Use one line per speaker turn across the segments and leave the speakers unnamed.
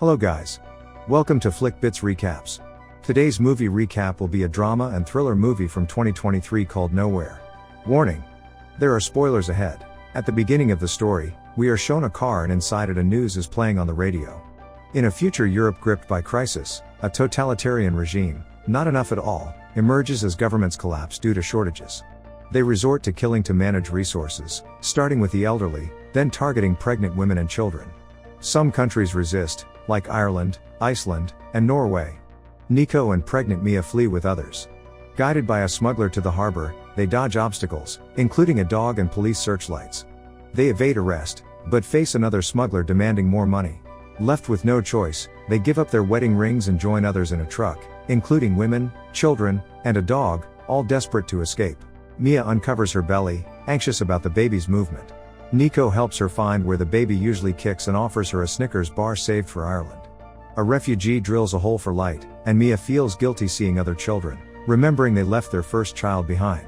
Hello guys. Welcome to Flick Bits Recaps. Today's movie recap will be a drama and thriller movie from 2023 called Nowhere. Warning. There are spoilers ahead. At the beginning of the story, we are shown a car and inside it a news is playing on the radio. In a future Europe gripped by crisis, a totalitarian regime, not enough at all, emerges as governments collapse due to shortages. They resort to killing to manage resources, starting with the elderly, then targeting pregnant women and children. Some countries resist, like Ireland, Iceland, and Norway. Nico and pregnant Mia flee with others. Guided by a smuggler to the harbor, they dodge obstacles, including a dog and police searchlights. They evade arrest, but face another smuggler demanding more money. Left with no choice, they give up their wedding rings and join others in a truck, including women, children, and a dog, all desperate to escape. Mia uncovers her belly, anxious about the baby's movement. Nico helps her find where the baby usually kicks and offers her a Snickers bar saved for Ireland. A refugee drills a hole for light, and Mia feels guilty seeing other children, remembering they left their first child behind.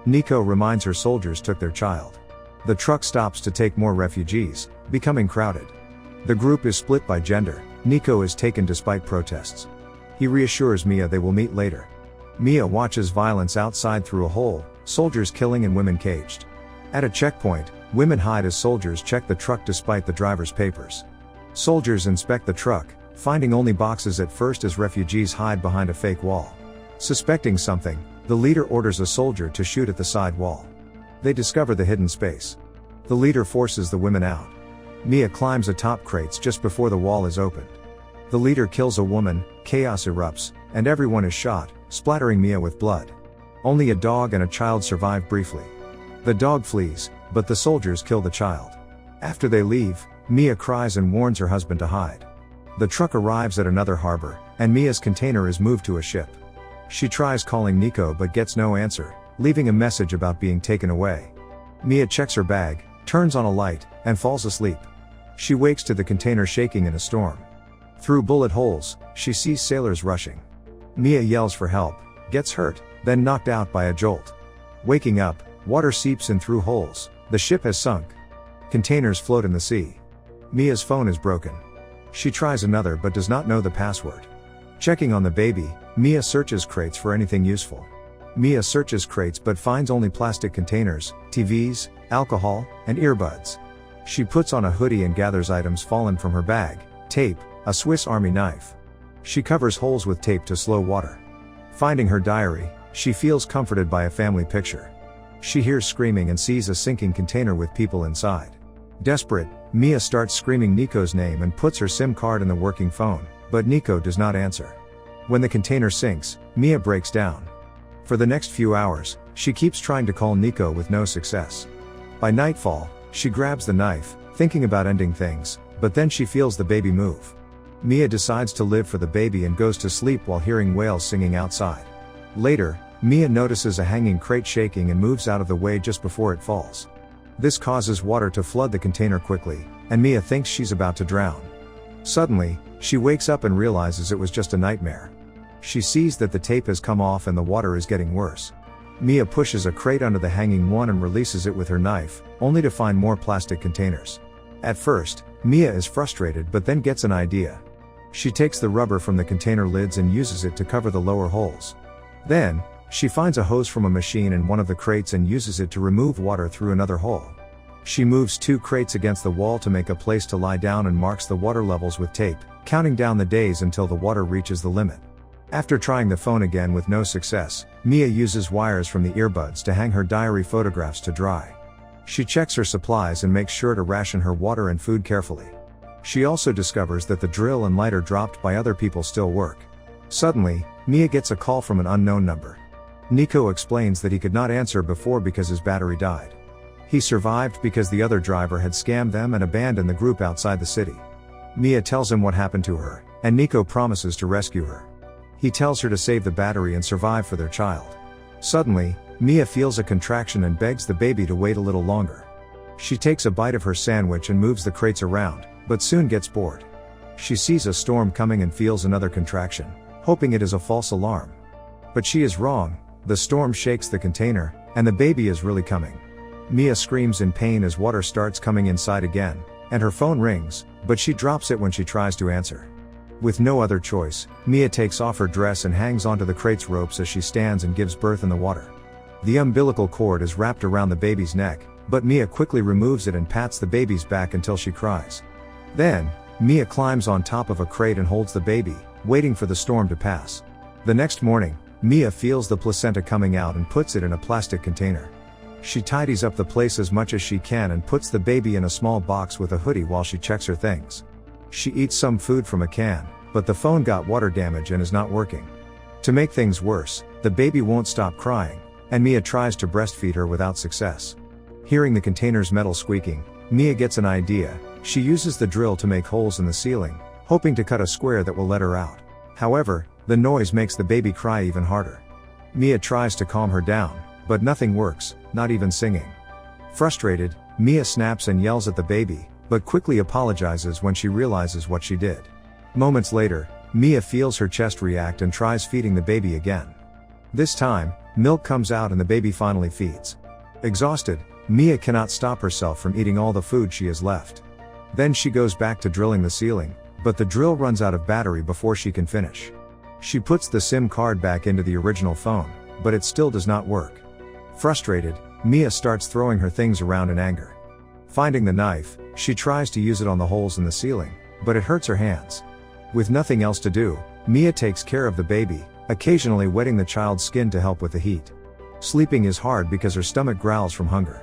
Nico reminds her soldiers took their child. The truck stops to take more refugees, becoming crowded. The group is split by gender. Nico is taken despite protests. He reassures Mia they will meet later. Mia watches violence outside through a hole, soldiers killing and women caged. At a checkpoint, women hide as soldiers check the truck despite the driver's papers. Soldiers inspect the truck, finding only boxes at first as refugees hide behind a fake wall. Suspecting something, the leader orders a soldier to shoot at the side wall. They discover the hidden space. The leader forces the women out. Mia climbs atop crates just before the wall is opened. The leader kills a woman, chaos erupts, and everyone is shot, splattering Mia with blood. Only a dog and a child survive briefly. The dog flees, but the soldiers kill the child. After they leave, Mia cries and warns her husband to hide. The truck arrives at another harbor, and Mia's container is moved to a ship. She tries calling Nico but gets no answer, leaving a message about being taken away. Mia checks her bag, turns on a light, and falls asleep. She wakes to the container shaking in a storm. Through bullet holes, she sees sailors rushing. Mia yells for help, gets hurt, then knocked out by a jolt. Waking up, water seeps in through holes. The ship has sunk. Containers float in the sea. Mia's phone is broken. She tries another but does not know the password. Checking on the baby, Mia searches crates for anything useful. Mia searches crates but finds only plastic containers, TVs, alcohol, and earbuds. She puts on a hoodie and gathers items fallen from her bag, tape, a Swiss Army knife. She covers holes with tape to slow water. Finding her diary, she feels comforted by a family picture. She hears screaming and sees a sinking container with people inside. Desperate, Mia starts screaming Nico's name and puts her SIM card in the working phone, but Nico does not answer. When the container sinks, Mia breaks down. For the next few hours, she keeps trying to call Nico with no success. By nightfall, she grabs the knife, thinking about ending things, but then she feels the baby move. Mia decides to live for the baby and goes to sleep while hearing whales singing outside. Later, Mia notices a hanging crate shaking and moves out of the way just before it falls. This causes water to flood the container quickly, and Mia thinks she's about to drown. Suddenly, she wakes up and realizes it was just a nightmare. She sees that the tape has come off and the water is getting worse. Mia pushes a crate under the hanging one and releases it with her knife, only to find more plastic containers. At first, Mia is frustrated but then gets an idea. She takes the rubber from the container lids and uses it to cover the lower holes. Then, she finds a hose from a machine in one of the crates and uses it to remove water through another hole. She moves 2 crates against the wall to make a place to lie down and marks the water levels with tape, counting down the days until the water reaches the limit. After trying the phone again with no success, Mia uses wires from the earbuds to hang her diary photographs to dry. She checks her supplies and makes sure to ration her water and food carefully. She also discovers that the drill and lighter dropped by other people still work. Suddenly, Mia gets a call from an unknown number. Nico explains that he could not answer before because his battery died. He survived because the other driver had scammed them and abandoned the group outside the city. Mia tells him what happened to her, and Nico promises to rescue her. He tells her to save the battery and survive for their child. Suddenly, Mia feels a contraction and begs the baby to wait a little longer. She takes a bite of her sandwich and moves the crates around, but soon gets bored. She sees a storm coming and feels another contraction, hoping it is a false alarm. But she is wrong. The storm shakes the container, and the baby is really coming. Mia screams in pain as water starts coming inside again, and her phone rings, but she drops it when she tries to answer. With no other choice, Mia takes off her dress and hangs onto the crate's ropes as she stands and gives birth in the water. The umbilical cord is wrapped around the baby's neck, but Mia quickly removes it and pats the baby's back until she cries. Then, Mia climbs on top of a crate and holds the baby, waiting for the storm to pass. The next morning, Mia feels the placenta coming out and puts it in a plastic container. She tidies up the place as much as she can and puts the baby in a small box with a hoodie while she checks her things. She eats some food from a can, but the phone got water damage and is not working. To make things worse, the baby won't stop crying, and Mia tries to breastfeed her without success. Hearing the container's metal squeaking, Mia gets an idea. She uses the drill to make holes in the ceiling, hoping to cut a square that will let her out. However, the noise makes the baby cry even harder. Mia tries to calm her down, but nothing works, not even singing. Frustrated, Mia snaps and yells at the baby, but quickly apologizes when she realizes what she did. Moments later, Mia feels her chest react and tries feeding the baby again. This time, milk comes out and the baby finally feeds. Exhausted, Mia cannot stop herself from eating all the food she has left. Then she goes back to drilling the ceiling, but the drill runs out of battery before she can finish. She puts the SIM card back into the original phone, but it still does not work. Frustrated, Mia starts throwing her things around in anger. Finding the knife, she tries to use it on the holes in the ceiling, but it hurts her hands. With nothing else to do, Mia takes care of the baby, occasionally wetting the child's skin to help with the heat. Sleeping is hard because her stomach growls from hunger.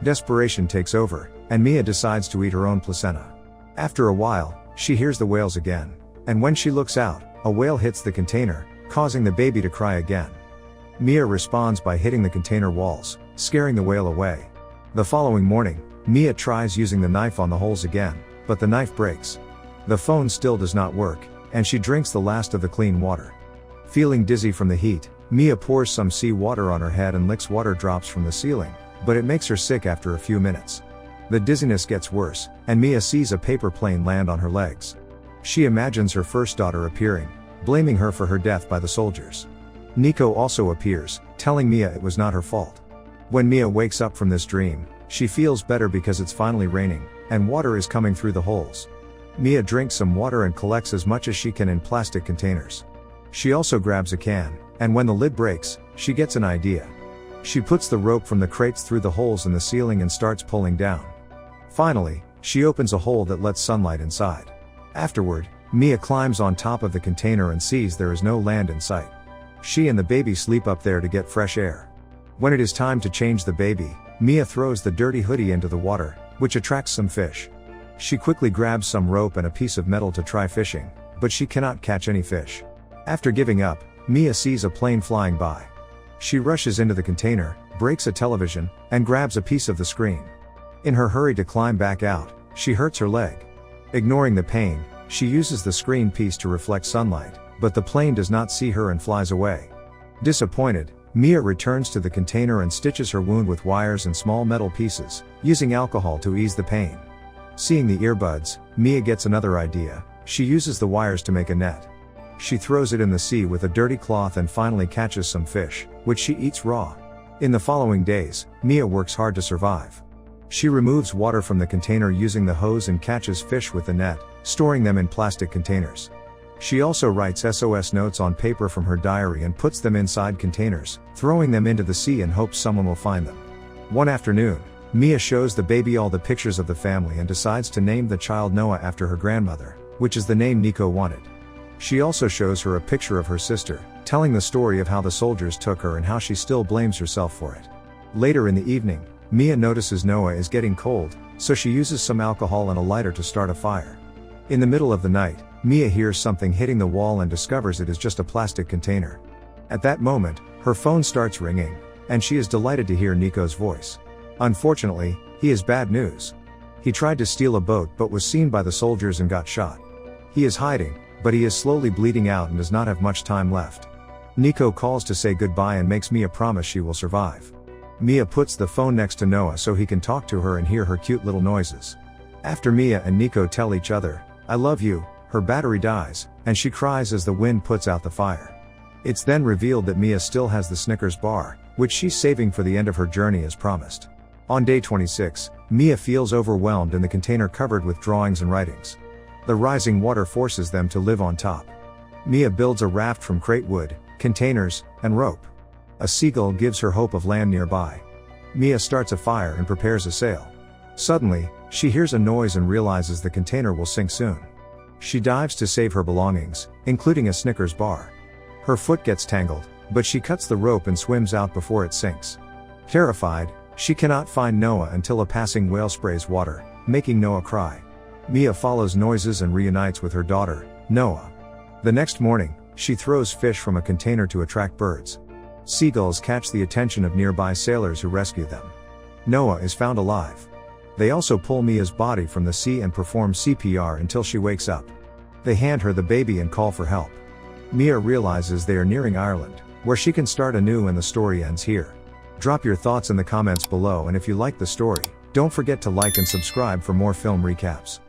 Desperation takes over, and Mia decides to eat her own placenta. After a while, she hears the wails again, and when she looks out, a whale hits the container, causing the baby to cry again. Mia responds by hitting the container walls, scaring the whale away. The following morning, Mia tries using the knife on the holes again, but the knife breaks. The phone still does not work, and she drinks the last of the clean water. Feeling dizzy from the heat, Mia pours some sea water on her head and licks water drops from the ceiling, but it makes her sick after a few minutes. The dizziness gets worse, and Mia sees a paper plane land on her legs. She imagines her first daughter appearing, blaming her for her death by the soldiers. Nico also appears, telling Mia it was not her fault. When Mia wakes up from this dream, she feels better because it's finally raining, and water is coming through the holes. Mia drinks some water and collects as much as she can in plastic containers. She also grabs a can, and when the lid breaks, she gets an idea. She puts the rope from the crates through the holes in the ceiling and starts pulling down. Finally, she opens a hole that lets sunlight inside. Afterward, Mia climbs on top of the container and sees there is no land in sight. She and the baby sleep up there to get fresh air. When it is time to change the baby, Mia throws the dirty hoodie into the water, which attracts some fish. She quickly grabs some rope and a piece of metal to try fishing, but she cannot catch any fish. After giving up, Mia sees a plane flying by. She rushes into the container, breaks a television, and grabs a piece of the screen. In her hurry to climb back out, she hurts her leg. Ignoring the pain, she uses the screen piece to reflect sunlight, but the plane does not see her and flies away. Disappointed, Mia returns to the container and stitches her wound with wires and small metal pieces, using alcohol to ease the pain. Seeing the earbuds, Mia gets another idea. She uses the wires to make a net. She throws it in the sea with a dirty cloth and finally catches some fish, which she eats raw. In the following days, Mia works hard to survive. She removes water from the container using the hose and catches fish with the net, storing them in plastic containers. She also writes SOS notes on paper from her diary and puts them inside containers, throwing them into the sea and hopes someone will find them. One afternoon, Mia shows the baby all the pictures of the family and decides to name the child Noah after her grandmother, which is the name Nico wanted. She also shows her a picture of her sister, telling the story of how the soldiers took her and how she still blames herself for it. Later in the evening, Mia notices Noah is getting cold, so she uses some alcohol and a lighter to start a fire. In the middle of the night, Mia hears something hitting the wall and discovers it is just a plastic container. At that moment, her phone starts ringing, and she is delighted to hear Nico's voice. Unfortunately, he is bad news. He tried to steal a boat but was seen by the soldiers and got shot. He is hiding, but he is slowly bleeding out and does not have much time left. Nico calls to say goodbye and makes Mia promise she will survive. Mia puts the phone next to Noah so he can talk to her and hear her cute little noises. After Mia and Nico tell each other, "I love you," her battery dies, and she cries as the wind puts out the fire. It's then revealed that Mia still has the Snickers bar, which she's saving for the end of her journey as promised. On day 26, Mia feels overwhelmed in the container covered with drawings and writings. The rising water forces them to live on top. Mia builds a raft from crate wood, containers, and rope. A seagull gives her hope of land nearby. Mia starts a fire and prepares a sail. Suddenly, she hears a noise and realizes the container will sink soon. She dives to save her belongings, including a Snickers bar. Her foot gets tangled, but she cuts the rope and swims out before it sinks. Terrified, she cannot find Noah until a passing whale sprays water, making Noah cry. Mia follows noises and reunites with her daughter, Noah. The next morning, she throws fish from a container to attract birds. Seagulls catch the attention of nearby sailors who rescue them. Noah is found alive. They also pull Mia's body from the sea and perform CPR until she wakes up. They hand her the baby and call for help. Mia realizes they are nearing Ireland, where she can start anew and the story ends here. Drop your thoughts in the comments below, and if you like the story, don't forget to like and subscribe for more film recaps.